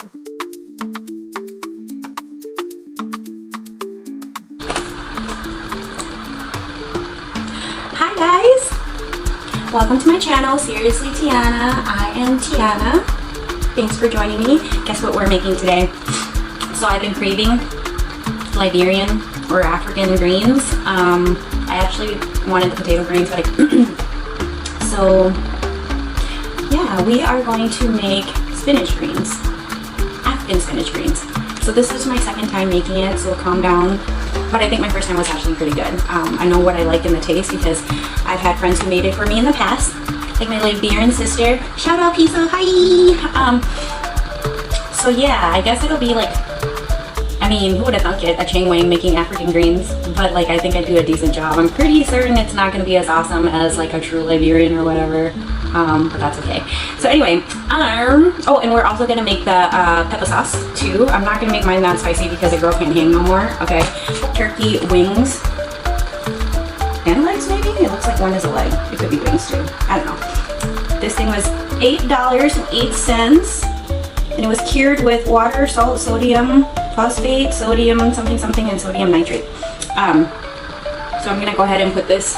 Hi guys! Welcome to my channel, Seriously Tiana. I am Tiana. Thanks for joining me. Guess what we're making today? So I've been craving Liberian or African greens. I actually wanted the potato greens, but so yeah, we are going to make spinach greens, African spinach greens. So this is my second time making it, so calm down. But I think my first time was actually pretty good. I know what I like in the taste because I've had friends who made it for me in the past, like my Liberian sister. Shout out, Pizza, hi! So yeah, I guess it'll be like, I mean, who would have thunk it, a Chang Wang making African greens, but like I think I do a decent job. I'm pretty certain it's not going to be as awesome as like a true Liberian or whatever, but that's okay. So anyway, oh, and we're also going to make the Peppa sauce too. I'm not going to make mine that spicy because the girl can't hang no more, okay? Turkey wings and legs maybe? It looks like one is a leg. It could be wings too. I don't know. This thing was $8.08 and it was cured with water, salt, sodium phosphate, sodium something something, and sodium nitrate. So I'm gonna go ahead and put this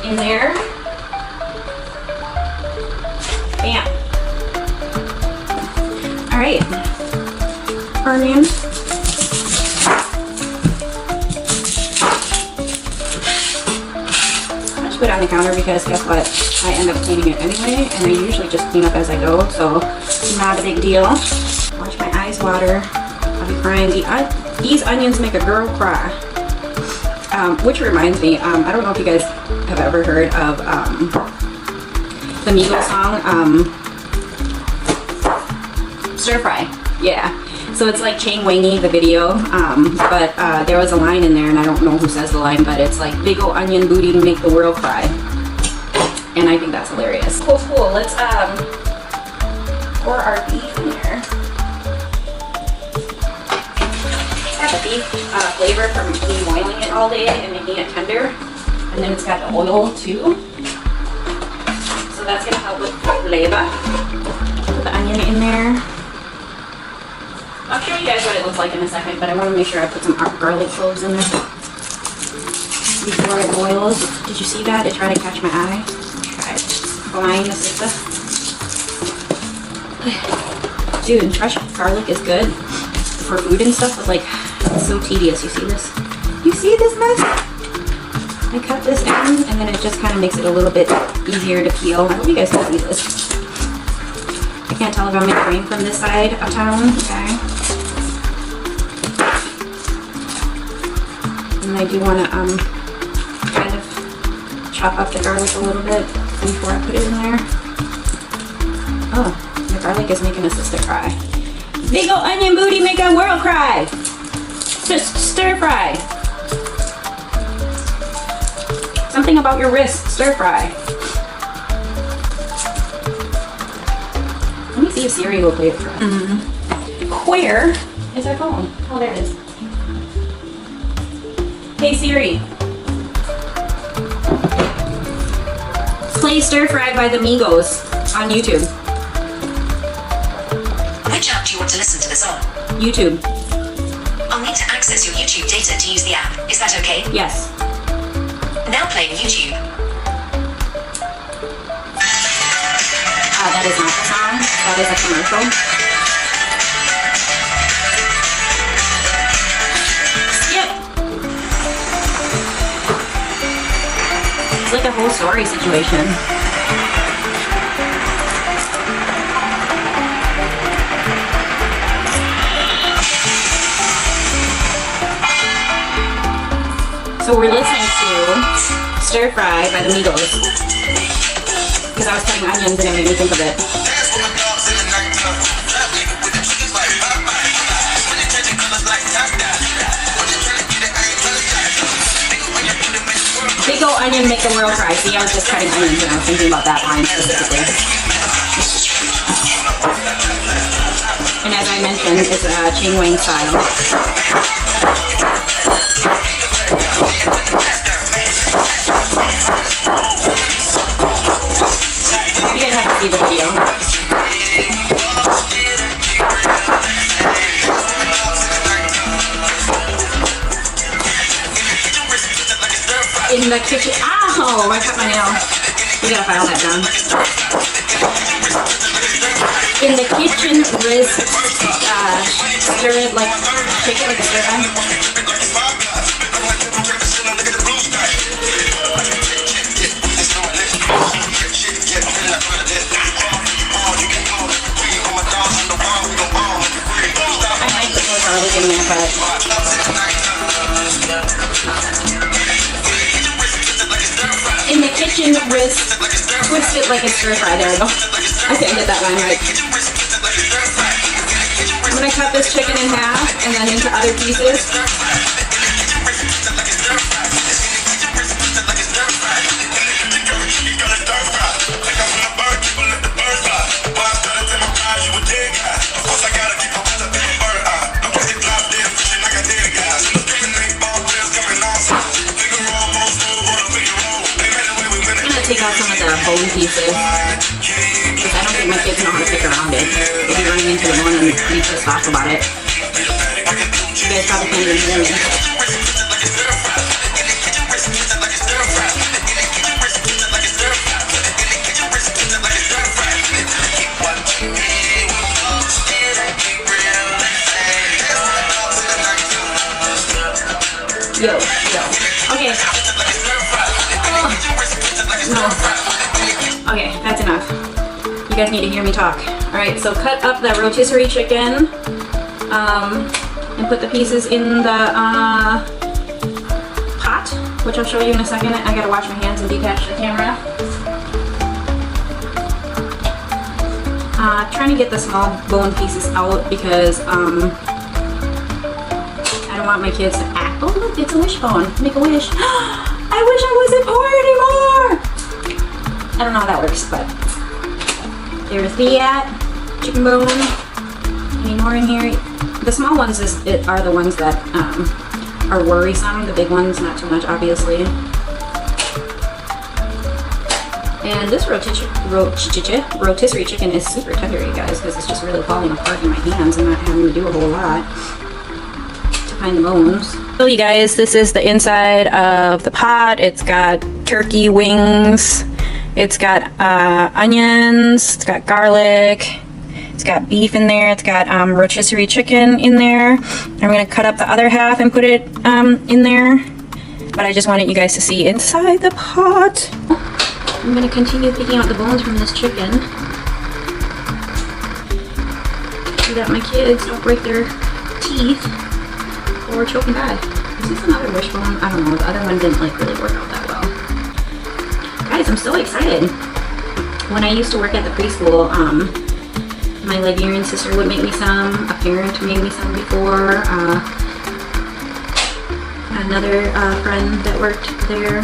in there. Bam. All right. Onion. I just put it on the counter because guess what? I end up cleaning it anyway, and I usually just clean up as I go, so not a big deal. Watch my eyes water. I'll be crying. These onions make a girl cry. Which reminds me, I don't know if you guys have ever heard of the Migos song, Stir Fry. Yeah. So it's like Chang Wangy, the video, but there was a line in there, and I don't know who says the line, but it's like, big ol' onion booty to make the world cry. And I think that's hilarious. Cool, cool. Let's pour our beef in there. The beef flavor from me boiling it all day and making it tender, and then it's got the oil too, so that's gonna help with flavor. Put the onion in there. I'll show you guys what it looks like in a second, but I want to make sure I put some garlic cloves in there before it boils. Did you see that? It tried to catch my eye. Tried flying the sister. Dude, fresh garlic is good for food and stuff, but like, it's so tedious. You see this? You see this mess? I cut this in and then it just kind of makes it a little bit easier to peel. I hope you guys can see this. I can't tell if I'm in the frame from this side of town. Okay. And I do want to kind of chop up the garlic a little bit before I put it in there. Oh, the garlic is making a sister cry. Big ol' onion booty make a world cry. Just stir fry. Something about your wrist, stir fry. Let me see if Siri will play it for us. Where is our phone? Oh, there it is. Hey Siri. Play Stir Fry by the Migos on YouTube. Which app do you want to listen to this on? YouTube. I'll need to access your YouTube data to use the app. Is that okay? Yes. Now playing YouTube. That is not the song. That is a commercial. Skip. It's like a whole story situation. So we're listening to Stir Fry by the Migos. Because I was cutting onions and it made me think of it. Big ol' onion make the world cry. See, I was just cutting onions and I was thinking about that line specifically. And as I mentioned, it's a Chang Wang style. You guys have to see the video. In the kitchen. Ow! I cut my nail. We gotta file that down. In the kitchen wrist, stir it like, shake it like a stir fry. I might put more garlic in there, but in the kitchen wrist, twist it like a stir fry. There we go. I can't get that line right. I'm gonna cut this chicken in half and then into other pieces. Take out some of the bone pieces because I don't think my kids know how to pick around it. They'll be running into the bone and be pissed off about it. You guys probably can't even hear me. Yo. Okay. No. Okay, that's enough. You guys need to hear me talk. Alright, so cut up the rotisserie chicken and put the pieces in the pot, which I'll show you in a second. I gotta wash my hands and detach the camera. Trying to get the small bone pieces out because I don't want my kids to act. Oh look, it's a wishbone. Make a wish. I wish I wasn't poor anymore! I don't know how that works, but there's the chicken bone. Any more in here? The small ones are the ones that are worrisome. The big ones, not too much, obviously. And this rotisserie chicken is super tender, you guys, because it's just really falling apart in my hands and not having to do a whole lot to find the bones. So you guys, this is the inside of the pot. It's got turkey wings. It's got onions, it's got garlic, it's got beef in there, it's got rotisserie chicken in there. I'm gonna cut up the other half and put it in there. But I just wanted you guys to see inside the pot. I'm gonna continue picking out the bones from this chicken so that my kids don't break their teeth or choke and die. Is this another wishbone? I don't know, the other one didn't like really work out that well. Guys, I'm so excited. When I used to work at the preschool, my Liberian sister would make me some, a parent made me some before, another friend that worked there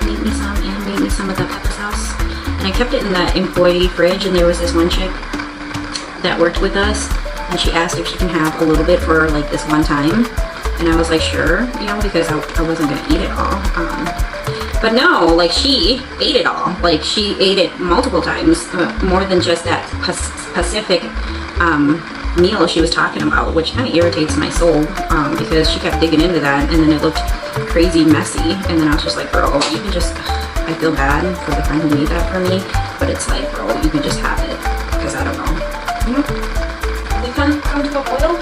made me some and made me some of the Peppa sauce. And I kept it in the employee fridge, and there was this one chick that worked with us, and she asked if she can have a little bit for like this one time. And I was like, sure, you know, because I wasn't gonna eat it all. But no, like she ate it all. Like she ate it multiple times, more than just that Pacific meal she was talking about, which kind of irritates my soul because she kept digging into that and then it looked crazy messy. And then I was just like, bro, you can just, I feel bad for the friend who made that for me, but it's like, bro, you can just have it because I don't know. You know? They come to a boil?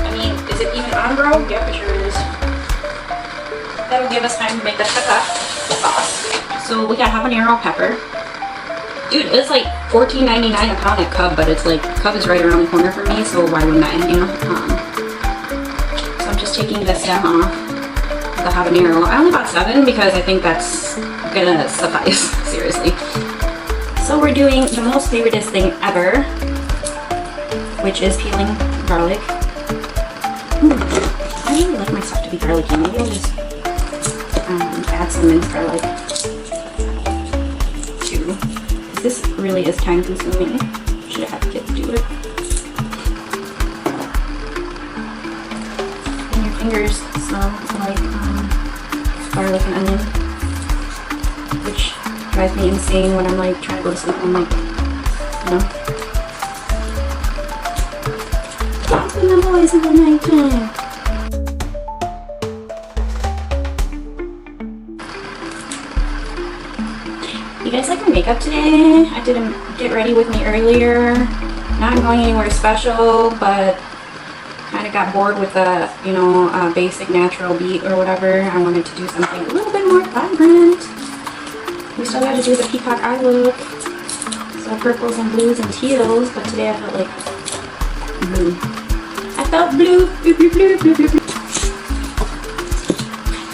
I mean, is it even on, bro? Yeah, for sure it is. That'll give us time to make the Peppa sauce. So we got habanero pepper. Dude, it's like $14.99 a pound at Cub, but it's like, Cub is right around the corner for me, so why wouldn't I, you know? So I'm just taking the stem off the habanero. I only bought 7 because I think that's gonna suffice, seriously. So we're doing the most favoriteest thing ever, which is peeling garlic. I really like my stuff to be garlicky. Maybe I'll just add some minced garlic too. This really is time consuming. Should have had kids do it. And your fingers smell like garlic and onion, which drives me insane when I'm like trying to go to sleep. I'm like, you know. Open the boys in the night time. makeup today. I didn't get ready with me earlier. Not going anywhere special, but kind of got bored with the, you know, basic natural beat or whatever. I wanted to do something a little bit more vibrant. We still got to do the peacock eye look. So purples and blues and teals, but today I felt like blue. I felt blue.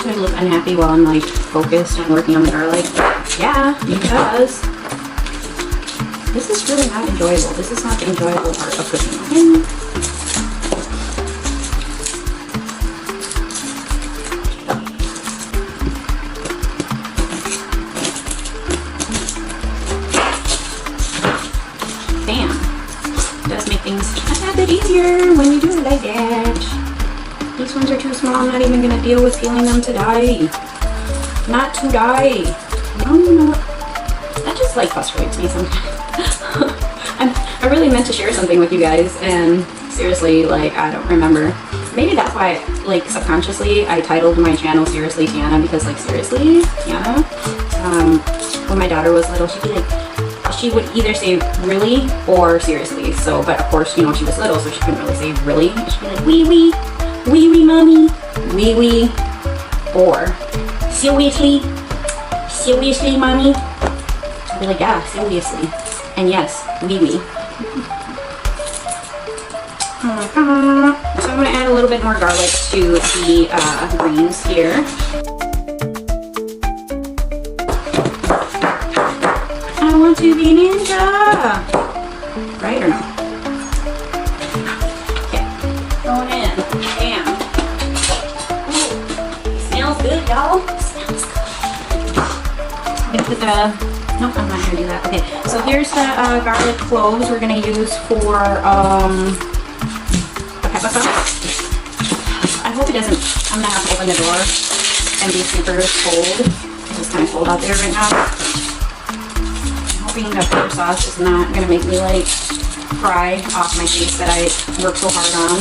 Do I look unhappy while I'm like focused on working on the garlic? Yeah, because this is really not enjoyable. This is not the enjoyable part of cooking. Bam. Does make things a tad bit easier when you do it like that. These ones are too small. I'm not even gonna deal with peeling them to die. Not to die. No. That just like frustrates me sometimes. I really meant to share something with you guys, and seriously, like, I don't remember. Maybe that's why, like, subconsciously I titled my channel Seriously Tiana, because, like, seriously, Tiana, when my daughter was little, she'd be like, she would either say really or seriously. So, but of course, you know, she was little, so she couldn't really say really. She'd be like, wee, mommy, wee, or seriously, mommy. I'd be like, yeah, seriously, and yes, wee. So I'm going to add a little bit more garlic to the greens here. I want to be ninja! Right or no? Okay, going in. Bam. Ooh, smells good, y'all. Smells good. I'm going to put the... Nope, I'm not going to do that. Okay, so here's the garlic cloves we're going to use for Peppa sauce. I hope it doesn't, I'm gonna have to open the door and be super cold. It's kind of cold out there right now. I'm hoping the pepper sauce is not gonna make me like cry off my face that I worked so hard on.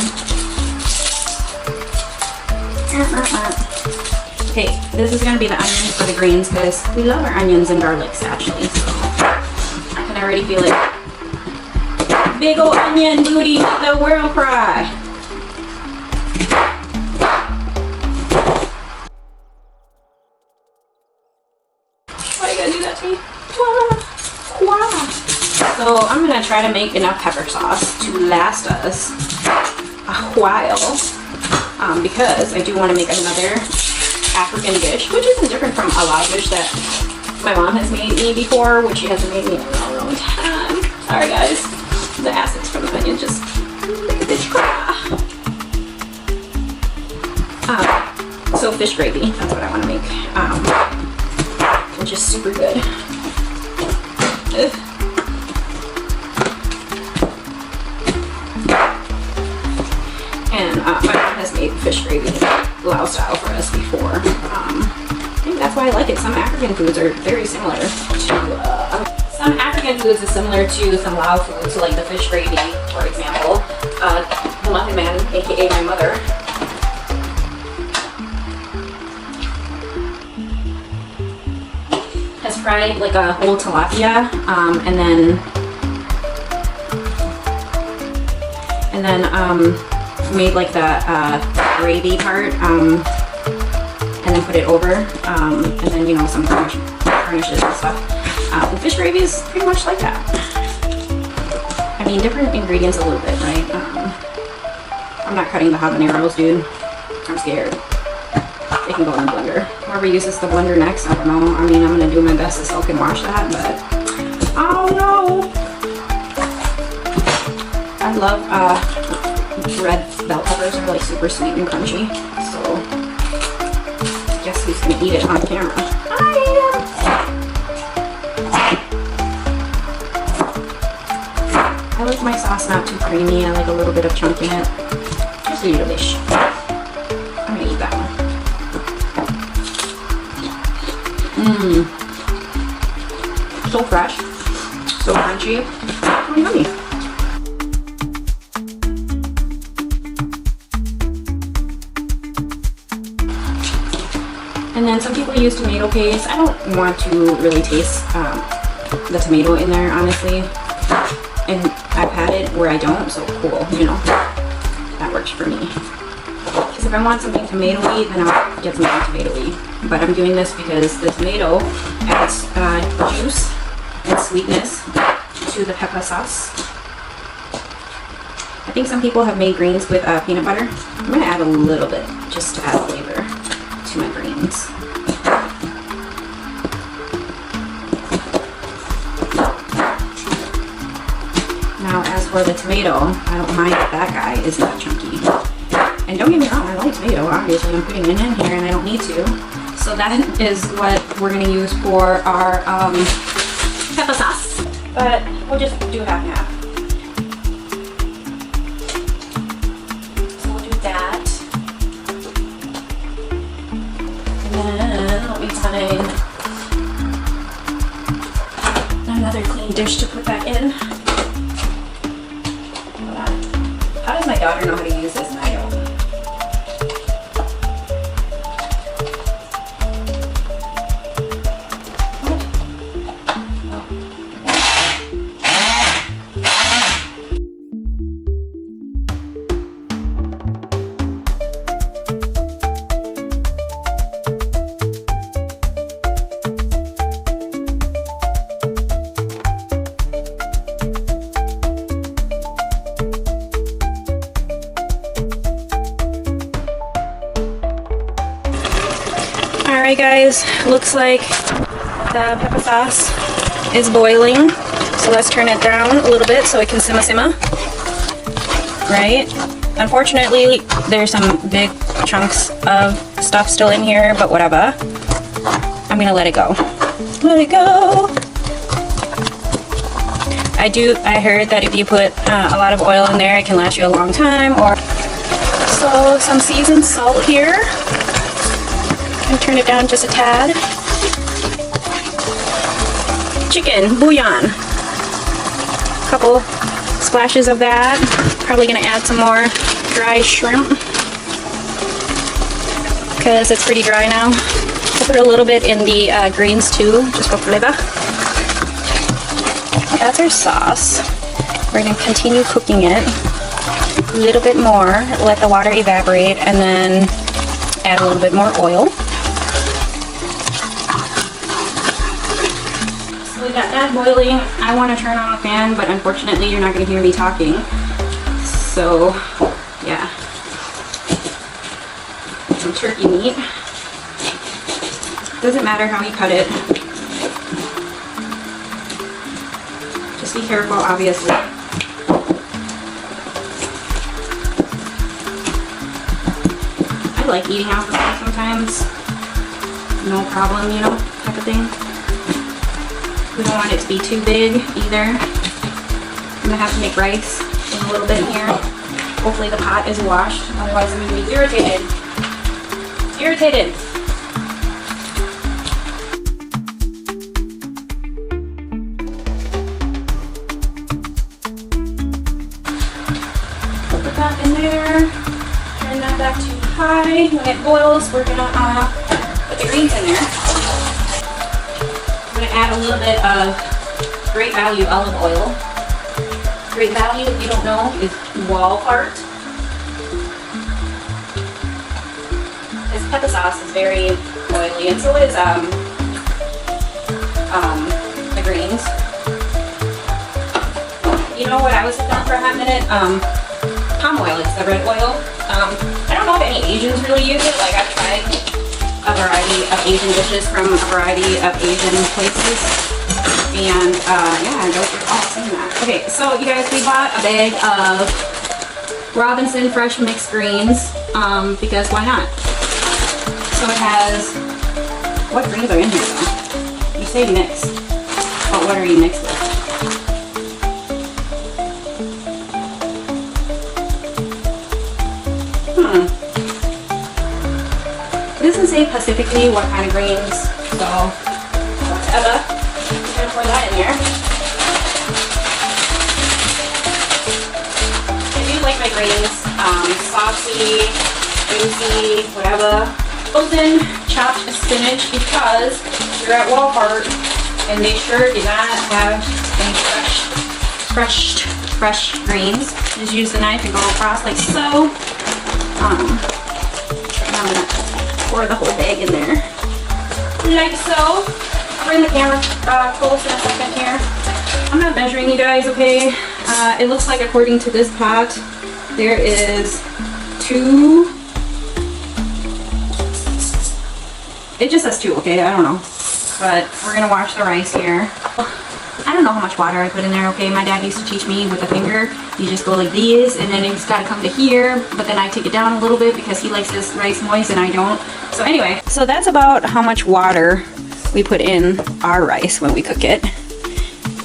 Okay, this is gonna be the onions for the greens because we love our onions and garlics actually. So I can already feel it. Big ol' onion booty, the world cry. Why you gotta do that to me? Why? So I'm gonna try to make enough pepper sauce to last us a while, because I do want to make another African dish, which isn't different from a lot of dish that my mom has made me before, which she hasn't made me in a long time. Sorry guys. The acids from the onion just make a bitch cry. So fish gravy, that's what I want to make, which is super good. Ugh. And my mom has made fish gravy Lao style for us before. I think that's why I like it. Some African foods are very similar to some African foods is similar to some Lao foods, so like the fish gravy, for example. The Muffin Man, aka my mother, has fried like a whole tilapia, and then made like the gravy part, and then put it over, and then, you know, some garnishes and stuff. The fish gravy is pretty much like that. I mean, different ingredients a little bit, right? I'm not cutting the habaneros, dude. I'm scared. They can go in the blender. Whoever uses the blender next, I don't know. I mean, I'm gonna do my best to soak and wash that, but I don't know. I love red bell peppers. They're like super sweet and crunchy. So, guess who's gonna eat it on camera? I am. I like my sauce not too creamy. I like a little bit of chunk in it. Just a little bit. I'm gonna eat that one. So fresh, so crunchy, so yummy. And then some people use tomato paste. I don't want to really taste the tomato in there, honestly. And I've had it where I don't, so cool, you know. That works for me. Because if I want something tomatoey, then I'll get something tomatoey. But I'm doing this because the tomato adds juice and sweetness to the Peppa sauce. I think some people have made greens with peanut butter. I'm going to add a little bit just to add flavor to my greens. Now as for the tomato, I don't mind if that guy is not chunky. And don't get me wrong, I like tomato. Obviously I'm putting it in here and I don't need to. So that is what we're going to use for our Peppa sauce. But we'll just do half and half. So we'll do that. And then let me find another clean dish to put that in. How does my daughter know how to use this and I don't? Alright guys, looks like the Peppa sauce is boiling. So let's turn it down a little bit so it can simmer. Right? Unfortunately, there's some big chunks of stuff still in here, but whatever. I'm gonna let it go. Let it go! I heard that if you put a lot of oil in there, it can last you a long time. Or so some seasoned salt here. Turn it down just a tad. Chicken bouillon. A couple splashes of that. Probably gonna add some more dry shrimp because it's pretty dry now. I'll put a little bit in the greens too, just for flavor. That's our sauce. We're gonna continue cooking it a little bit more. Let the water evaporate, and then add a little bit more oil. We got that boiling. I want to turn on a fan, but unfortunately you're not going to hear me talking. So, yeah. Some turkey meat. Doesn't matter how you cut it. Just be careful, obviously. I like eating off the pan sometimes. No problem, you know, type of thing. We don't want it to be too big either. I'm gonna have to make rice in a little bit here. Hopefully the pot is washed, otherwise I'm gonna be irritated. Irritated. Put that in there. Turn that back to high. When it boils, we're gonna put the greens in there. Add a little bit of Great Value olive oil. Great Value, if you don't know, is Walmart. This Peppa sauce is very oily, and so is the greens. You know what I was looking on for a hot minute? Palm oil. It's the red oil. I don't know if any Asians really use it. Like, I've tried a variety of Asian dishes from a variety of Asian places, and yeah, I don't recall saying that. Okay, so you guys, we bought a bag of Robinson fresh mixed greens because why not? So it has, what greens are in here though? You say mix, but what are you mixed with? It doesn't say specifically what kind of greens, so whatever. I'm gonna pour that in there. I do like my greens saucy, juicy, whatever. Frozen chopped spinach because you're at Walmart. And make sure do not have any fresh greens. Just use the knife and go across like so. And I'm gonna pour the whole bag in there. Like so. I'll bring the camera close in a second here. I'm not measuring, you guys, okay? It looks like according to this pot, there is 2. It just says 2, okay? I don't know. But we're gonna wash the rice here. I don't know how much water I put in there, okay? My dad used to teach me with the finger. You just go like these, and then it's gotta come to here. But then I take it down a little bit because he likes his rice moist and I don't. So anyway, so that's about how much water we put in our rice when we cook it.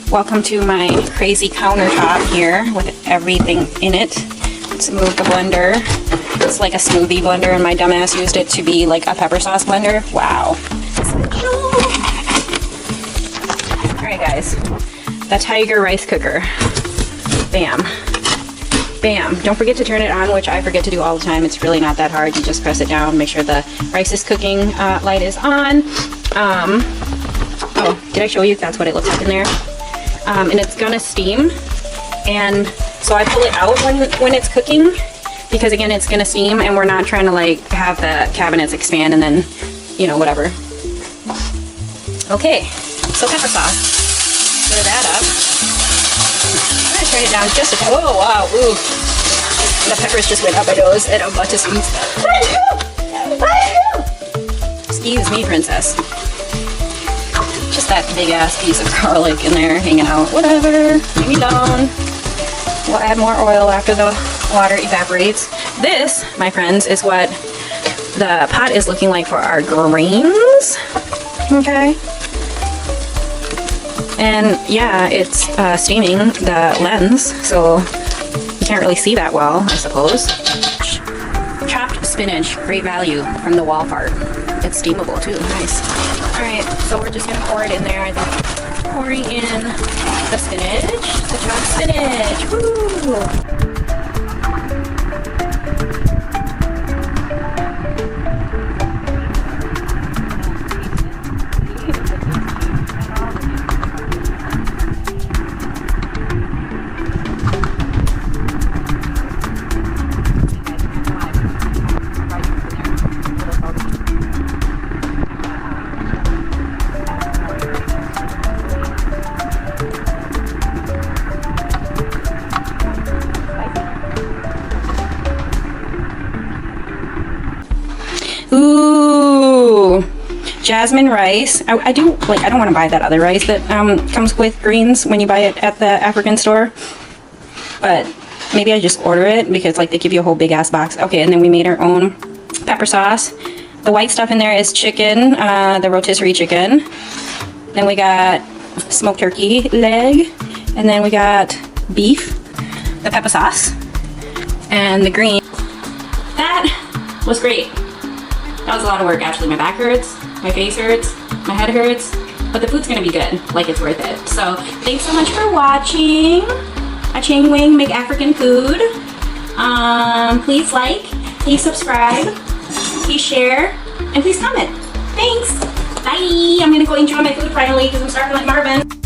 Welcome to my crazy countertop here with everything in it. Let's move the blender. It's like a smoothie blender and my dumbass used it to be like a pepper sauce blender. Wow. Alright guys, the Tiger rice cooker. Bam. Bam. Don't forget to turn it on, which I forget to do all the time. It's really not that hard. You just press it down, make sure the rice is cooking, light is on. Oh, did I show you? That's what it looks like in there. And it's gonna steam. And so I pull it out when it's cooking, because again, it's gonna steam and we're not trying to like have the cabinets expand and then, you know, whatever. Okay, so pepper sauce. Stir that up. I'm gonna turn it down just a bit. Oh wow, ooh. The peppers just went up my nose and I'm about to squeeze. Excuse me, princess. Just that big ass piece of garlic in there hanging out. Whatever, leave me alone. We'll add more oil after the water evaporates. This, my friends, is what the pot is looking like for our grains. Okay. And yeah, it's steaming the lens, so you can't really see that well, I suppose. Chopped spinach, great value from the wall part. It's steamable too, nice. Alright, so we're just gonna pour it in there. I think pouring in the spinach, the chopped spinach. Woo! Ooh, jasmine rice. I do like. I don't want to buy that other rice that comes with greens when you buy it at the African store. But maybe I just order it because like they give you a whole big ass box. Okay, and then we made our own pepper sauce. The white stuff in there is chicken, the rotisserie chicken. Then we got smoked turkey leg, and then we got beef, the pepper sauce, and the green. That was great. That was a lot of work actually. My back hurts, my face hurts, my head hurts, but the food's gonna be good, like it's worth it. So thanks so much for watching a chain wing make African food. Please like, please subscribe, please share, and please comment. Thanks, bye. I'm gonna go enjoy my food finally because I'm starving like Marvin.